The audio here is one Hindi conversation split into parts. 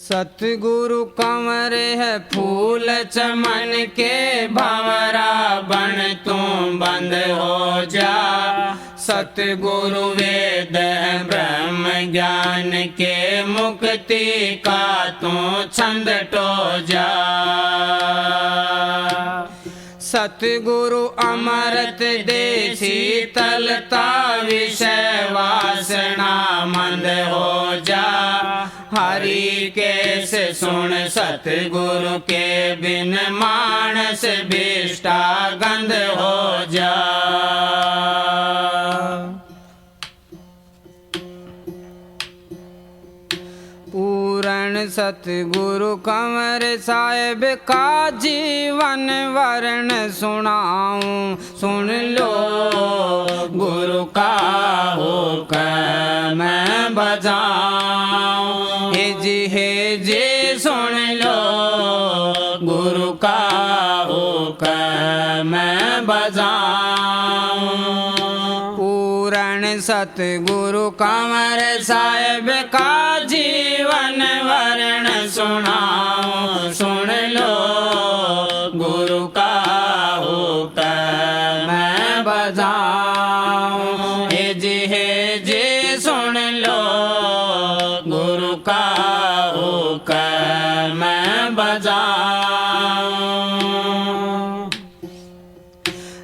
सतगुरु कंवर है फूल चमन के, भंवरा बन तू बंद हो जा। सतगुरु वेद ब्रह्म ज्ञान के, मुक्ति का तू छंद टो जा। सतगुरु अमृत दे शीतलता, विषय वासना मंद हो जा। हरि के से सुन सतगुरु के, बिन मानस बिष्टा गंध हो जा। पूर्ण सतगुरु कंवर साहेब का जीवन वर्ण सुनाऊं, सुन लो गुरु का हुक्म मैं बजाऊं। हे जी सुन लो गुरु का हुक्म मैं बजाऊं। पूर्ण सतगुरु कंवर साहेब का जीवन वर्ण सुनाऊं, सुन लो गुरु का हुक्म मैं बजाऊं। हे जी सुन लो गुरु का हुक्म मैं बजाऊं।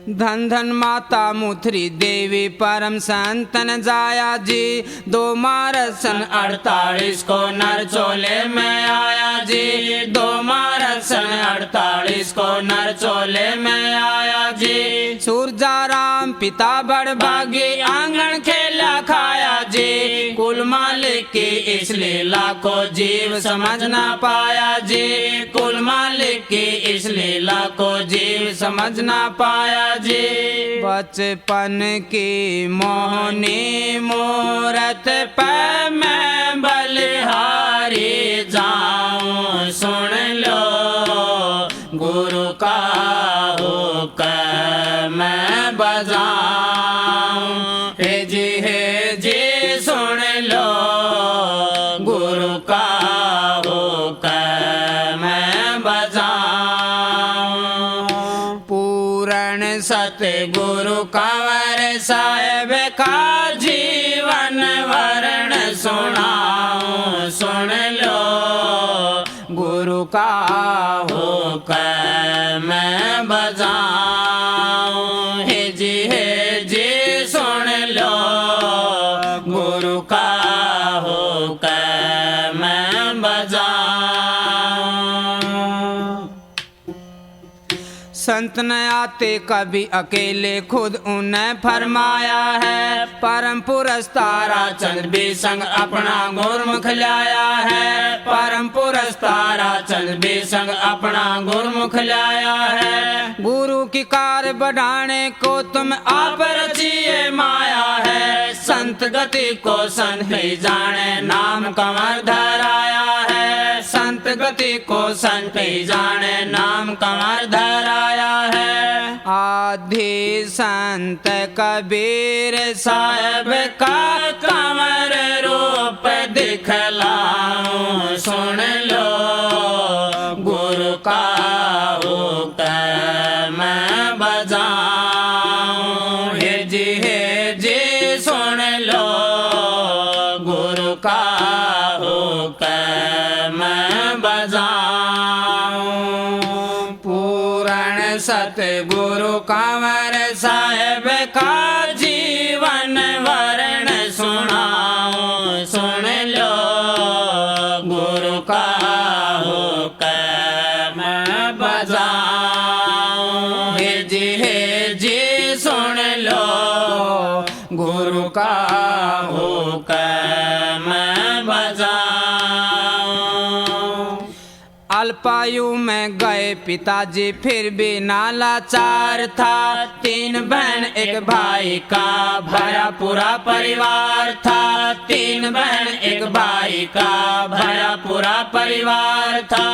धन धन माता मुथरी देवी परम संतन जाया जी, 2 मार्च सन 48 को नर चोले में आया जी। 2 मार्च सन 48 को नर चोले में आया जी। सूरजा राम पिता बड़ भागी, आंगन खेला खाया जी। कुल मालिक की इस लीला को जीव समझ ना पाया जी। कुल मालिक की इस लीला को जीव समझ ना पाया जी। बचपन की मोहनी मूरत पे मैं बलिहारी जाऊं, सुन लो गुरु का हुक्म मैं बजाऊं। हे जी सुन लो गुरु का हुक्म मैं बजाऊं। पूर्ण सतगुरु कंवर साहेब का जीवन वर्ण सुनाऊं, सुन लो गुरु का हुक्म मैं बजाऊं। हे जी सुन लो गुरु का हुक्म मैं बजाऊं। संत न आते कभी अकेले, खुद उन्हें फरमाया है। परम पुरुष तारा चंद भी संग अपना गुरमुख लाया है। परम पुरुष तारा चंद भी संग अपना गुरमुख लाया है। गुरु की कार बढ़ाने को तुम आप रचिए माया है। संत गति को संत ही जाने, नाम कंवर धराया है। संत गति को संत ही जाने, नाम कंवर धराया है। आदि संत कबीर साहेब का कंवर रूप दिखलाऊं, सुन लो गुरु का हुक्म मैं बजाऊं। हे जी सुन लो गुरु का हुक्म मैं बजाऊं। पूर्ण सतगुरु कंवर साहेब का जीवन वर्ण सुनाऊं, सुन लो गुरु का हुक्म मैं बजाऊं। हे जी सुन लो गुरु का हुक्म मैं बजाऊं। अल्पायु में गए पिताजी फिर भी ना लाचार था। 3 बहन 1 भाई का भरा पूरा परिवार था। 3 बहन 1 भाई का भरा पूरा परिवार था।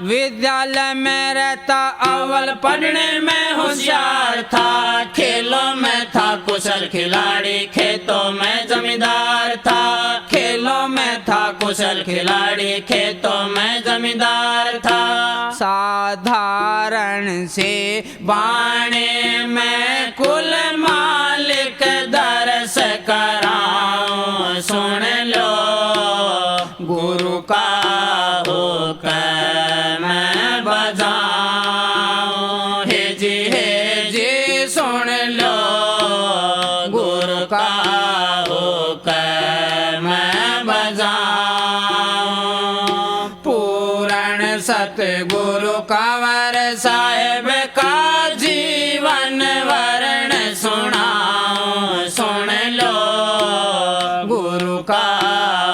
विद्यालय में रहता अव्वल, पढ़ने में होशियार था। खेलों में था कुशल खिलाड़ी, खेतों में जमींदार था। खेलों में था कुशल खिलाड़ी खेतों में जमींदार था। साधारण से बाणे में कुल मालिक दरस कराऊं, सुन लो गुरु का हुक्म मैं बजाऊं। हे जी सुन लो गुरु का हुक्म मैं बजाऊं। पूर्ण सतगुरु कंवर साहेब का जीवन वर्ण सुनाऊं, सुन लो गुरु का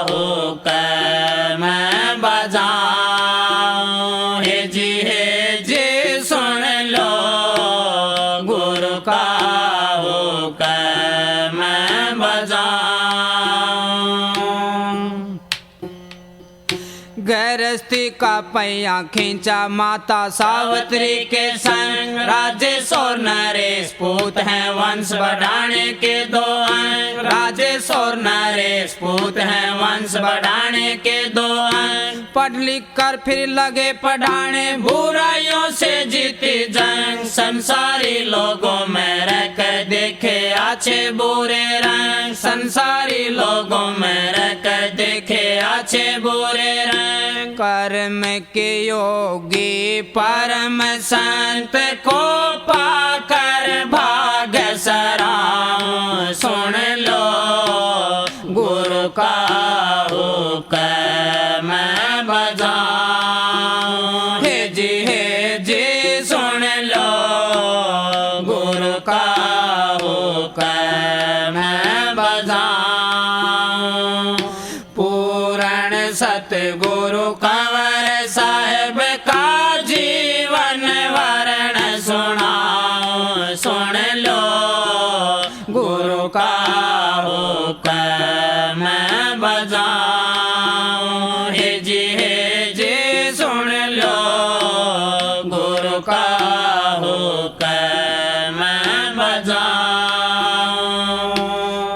हुक्म मैं बजाऊं। हे जी सुन लो गुरु का हुक्म मैं बजाऊं। गृहस्थी का पहिया खींचा माता सावित्री के संग, राजेश और नरेश पूत हैं वंश बढ़ाने के दो अंग। राजेश और नरेश पूत हैं वंश बढ़ाने के दो अंग। पढ़ लिख कर फिर लगे पढ़ाने, बुराइयों से जीती जंग। संसारी लोगों में रहकर देखे अच्छे बुरे रंग। संसारी लोगों में रहकर देखे अच्छे बुरे रंग। कर्म के योगी परम संत को पाकर भाग सराऊं, सुन लो गुरु का हुक्म मैं बजाऊं। हे जी सुन लो गुरु का हुक्म मैं बजाऊं। पूर्ण सतगुरु कंवर साहेब का जीवन वर्ण सुनाऊं, सुन लो गुरु का हुक्म मैं बजाऊं। हे जी सुन लो गुरु का हुक्म मैं बजाऊं।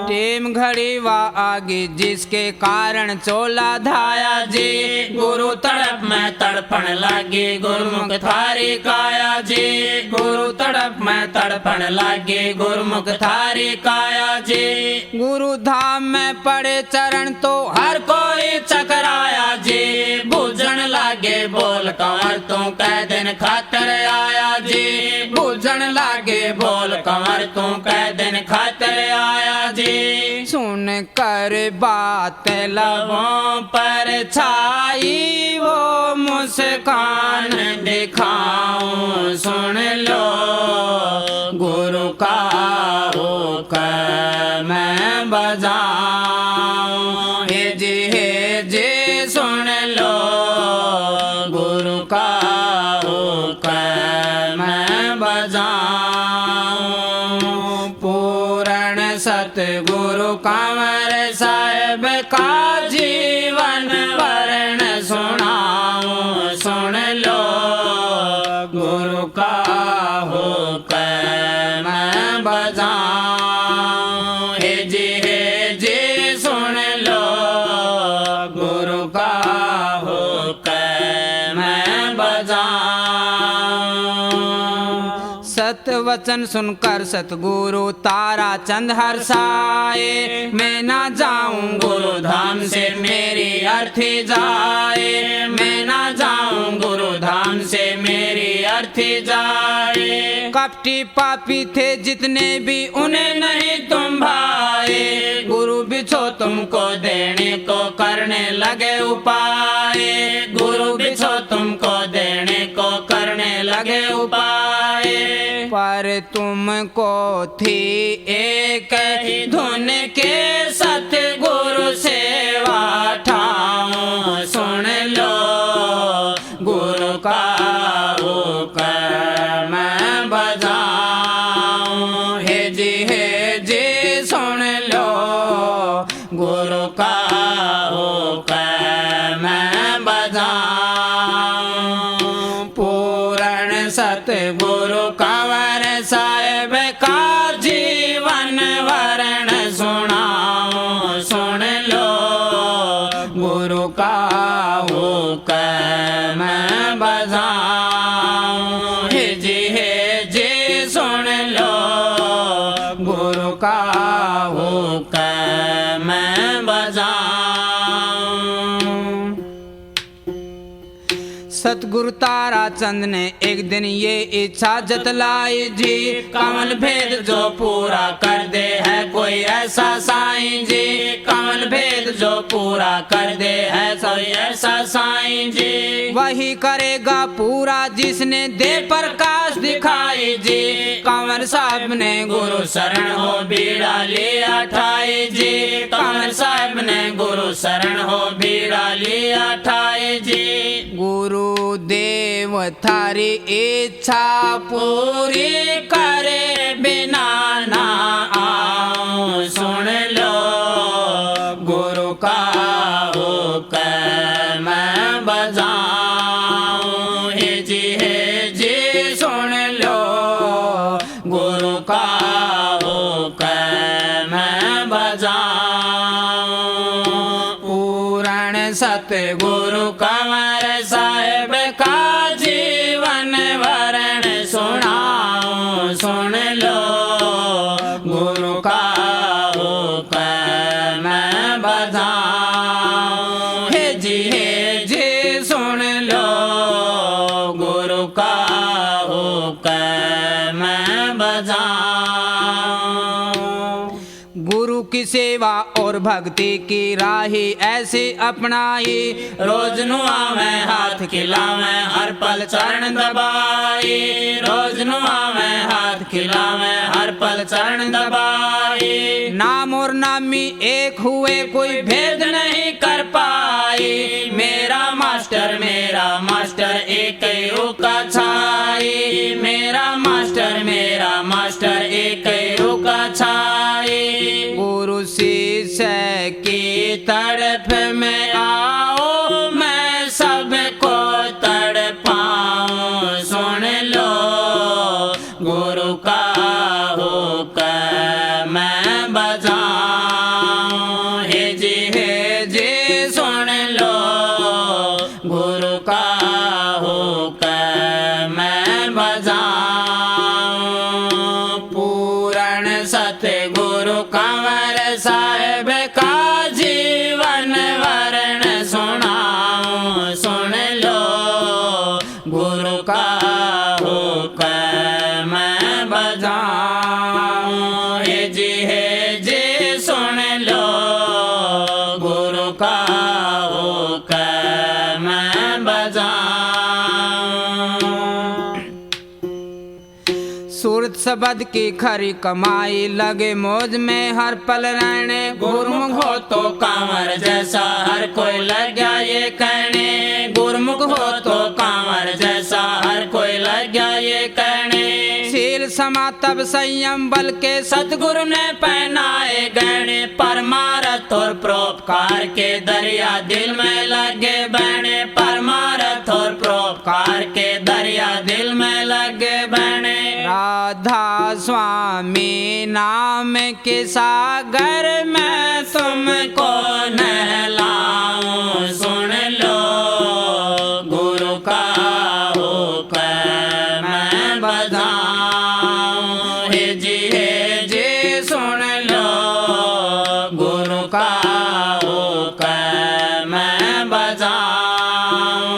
टेम घड़ी व आगे जिसके कारण चोला धाया जी गुरु तड़प में तड़पण लागी गुरुमुख थारी काया जी। गुरु तड़प में तड़पण लागी गुरुमुख थारी काया जी। गुरु धाम में पड़े चरण तो हर कोई चकराया जी। बूझण लागे बोल कंवर तू कै दिन खातर आया जी। बूझण लागे बोल कंवर तू कै दिन खातर आया जी। सुन कर बात लबों पर छाई वो मुस्कान दिखाऊं, सुन लो गुरु का हुक्म मैं बजाऊं। हे जी सुन लो गुरु का हुक्म मैं बजाऊं। पूर्ण सतगुरु कंवर साहेब का जीवन वर्ण सुनाऊं, सुन लो गुरु का हुक्म मैं बजाऊं। हे जी सुन लो गुरु का हुक्म मैं बजाऊं। सत वचन सुनकर सतगुरु तारा चंद हर्षाए, मैं ना जाऊं गुरु धाम से मेरी अर्थी जाए। मैं ना जाऊं गुरु धाम से मेरी अर्थी जाए। कपटी पापी थे जितने भी उन्हें नहीं तुम भाए। गुरु बिछो तुमको देने को करने लगे उपाय। गुरु बिछो तुमको देने को करने लगे उपाय। पर तुमको थी एक ही धुन के सतगुरु सेवा ठाऊं, सुन लो गुरु का हुक्म मैं बजाऊं। हे जी सुन लो गुरु का हुक्म मैं बजाऊं। पूर्ण सतगुरु कंवर साहेब का जीवन वर्ण सुनाऊं, हुक्म बजाऊं। हे जी सुन लो गुरु का हुक्म बजाऊं। सतगुरु ताराचंद ने एक दिन ये इच्छा जतलाई जी, कमल भेद जो पूरा कर दे है कोई ऐसा साईं जी, कमल भेद जो पूरा कर दे है कोई ऐसा साईं जी। वही करेगा पूरा जिसने दे प्रकाश दिखाई जी। कंवर साहब ने गुरु शरण हो बीड़ा लिया ठाई जी, कंवर साहब ने गुरु शरण हो बीड़ा लिया ठाई जी। गुरु देव थारी इच्छा पूरी करे बिना ना आऊं। सुन लो गुरु का हुक्म बजाऊं। हे जी सुन लो गुरु का हुक्म बजाऊं। पूर्ण सतगुरु कंवर साहेब का जीवन वरण सुनाऊं। सुन लो गुरु का हुक्म बजाऊं। हे जी सुन लो गुरु का हुक्म बजाऊं। गुरु की सेवा और भक्ति की राही ऐसे अपनाई। रोज नुआ में हाथ खिलावे हर पल चरण दबाई, रोज नुआ में हाथ खिलावे हर पल चरण दबाई। नाम और नामी एक हुए कोई भेद नहीं कर पाई। मेरा मास्टर एक का छाई, मेरा मास्टर एक का छाई। गुरु शिष्य की तड़प में आओ मैं सबको तड़पाऊं। सुन लो गुरु का हुक्म बजाऊं। हे जी सुन लो गुरु का हुक्म बजाऊं। पूर्ण सतगुरु कंवर साहेब का जीवन वरण सुनाऊं। सुन लो गुरु का हुक्म बजाऊं। हे जी सुन लो गुरु का हुक्म बजाऊं। सूरत शब्द की खरी कमाई लगे मौज में हर पल रहने। गुरुमुख हो तो कांवर जैसा हर कोई लग गया ये कहने, गुरुमुख हो तो कांवर जैसा हर कोई लग गया ये कहने। शील समा तब संयम बल के सतगुरु ने पहनाए गहने, परमारथ और परोपकार के दरिया दिल में लगे बहने, परमारथ और परोपकार के दरिया दिल में लगे बहने। राधा स्वामी नाम के सागर में तुमको नहलाऊं। सुन लो गुरु का हुक्म बजाऊं। हे जी सुन लो गुरु का हुक्म बजाऊं।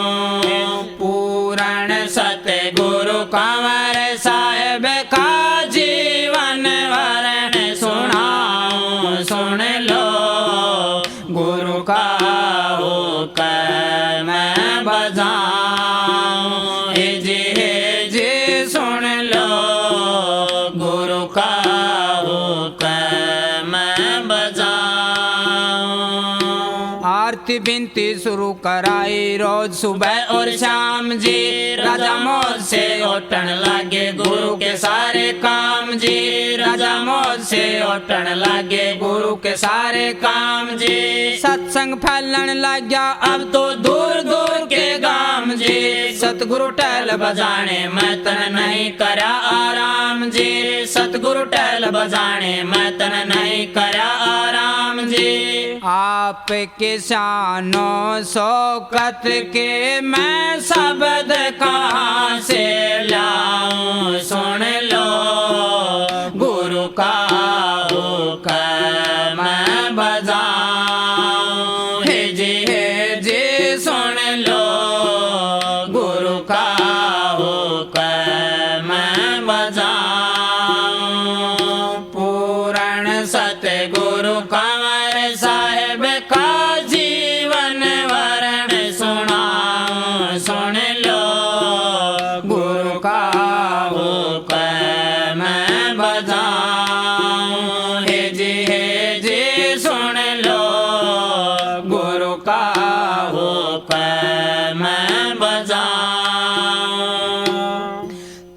पूर्ण सतगुरु कंवर साहेब का जीवन वरण सुनाऊं। सुन लो गुरु का हुक्म बजाऊं। हे जी सुन लो गुरु का हुक्म बजाऊं। आरती बिनती शुरू कराई रोज सुबह और शाम जी, राजा मौज से उठन लगे गुरु के सारे काम जी, राजा मौज से उठन लगे गुरु के सारे काम जी। सत्संग फैलन लग गया अब तो दूर दूर के गाम जी, सतगुरु टहल बजाने मैं तन नहीं करा आराम जी, सतगुरु टहल बजाने मैं तन नहीं करा आराम जी। आप किसानों शौकत के मैं शब्द कहाँ से लाऊं सुन लो गुरु का हुक्म मैं बजाऊं हे जी सुन लो गुरु का हुक्म मैं बजाऊं पूर्ण सतगुरु कंवर साहेब का जीवन वर्ण सुनाऊं सुन लो गुरु का हुक्म मैं बजाऊं हे जी सुन लो गुरु का हुक्म मैं बजाऊं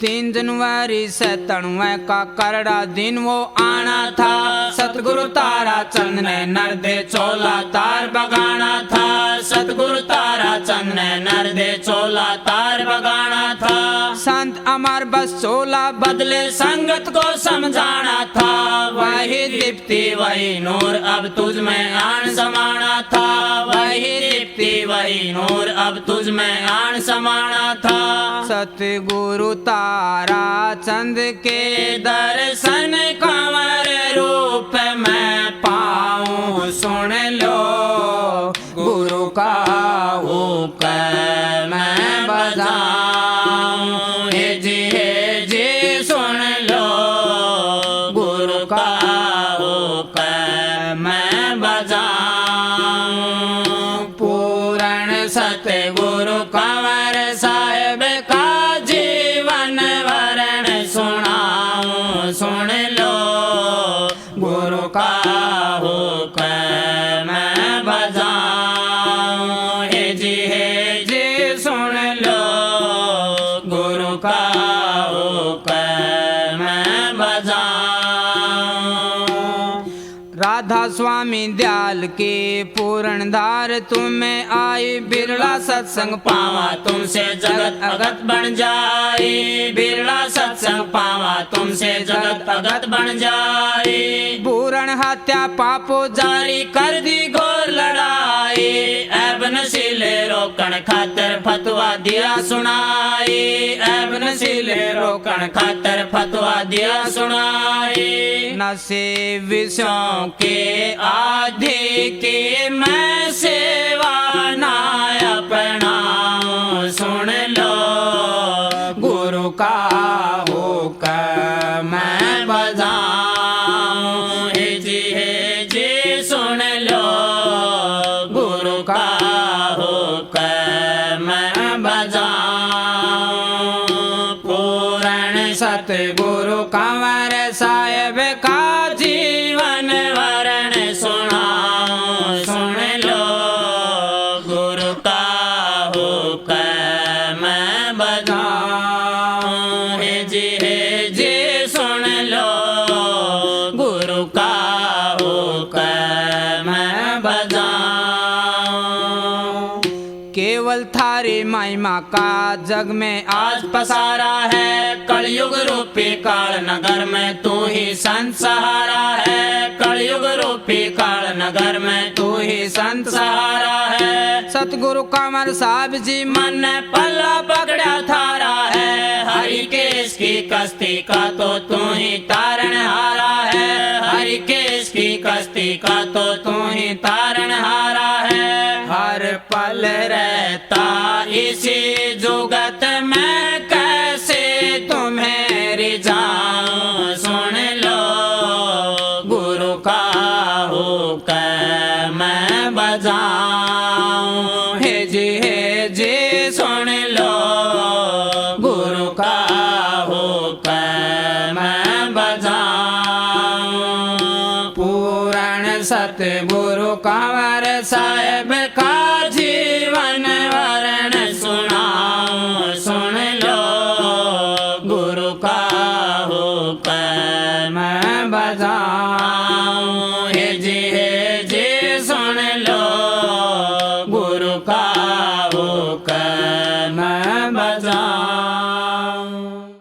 3 जनवरी 97 का करड़ा दिन वो आना था। सतगुरु तारा चंद ने नरदे चोला तार बगाना था। सतगुरु तारा चंद ने नरदे चोला तार बगाना था। संत अमर बस चोला बदले संगत को समझाना था। वही दीप्ति वही नूर अब तुझ में आन समाना था। वही दीप्ति वही नूर अब तुझ में आन समाना था। सतगुरु तारा चंद के दर्शन कंवर रूप में पाऊं सुन लो गुरु का हुक्म मैं बजाऊं हे जी सुन लो गुरु का हुक्म मैं बजाऊं पूर्ण सतगुरु कंवर साहेब का जीवन वर्ण सुनाऊं सुन लो गुरु का हुक्म मैं बजाऊं हे जी सुन लो गुरु का हुक्म मैं बजाऊं राधा स्वामी दयाल के पूर्ण धार तुम्हें आई बिरला सत्संग पावा तुमसे जगत अगत बन जाए। बिरला सत्संग पावा तुमसे जगत अगत बन जाए। पूर्ण हत्या पापो जारी कर दी घोर लड़ाई। ऐब नशीले रोकन खातर फतवा दिया सुनाई। ऐब नशीले रोकन खातर फतवा दिया सुनाई। नशे विषयों के आधे के मैं सेवा ना अपनाऊं सुन लो गुरु का हुक्म मैं बजाऊं हे जी सुन लो गुरु का हुक्म मैं बजाऊं पूर्ण सतगुरु कंवर साहेब का जीवन वर्ण सुनाऊं सुन लो गुरु का हुक्म मैं बजाऊं हे जी सुन लो गुरु का हुक्म मैं बजाऊं केवल थारी महिमा का जग में आज पसारा है। कलयुग रूपी काल नगर में तू ही संत सहारा है। कलयुग रूपी काल नगर में तू ही संत सहारा है। सतगुरु कंवर साहब जी मन ने पल्ला पकड़ा थारा है। हरि केश की कश्ती का तो तू ही तारण हारा है। हरि केश की कश्ती का तो तू ही तारण हारा है। हर पल रहता इसी जुगत में कैसे तुम्हें रिझाऊं सुन लो गुरु का हुक्म मैं बजाऊं हे जी सुन लो गुरु का हुक्म मैं बजाऊं पूर्ण सतगुरु कंवर साहेब का जीवन वर्ण सुनाऊं सुन लो गुरु का हुक्म मैं बजाऊं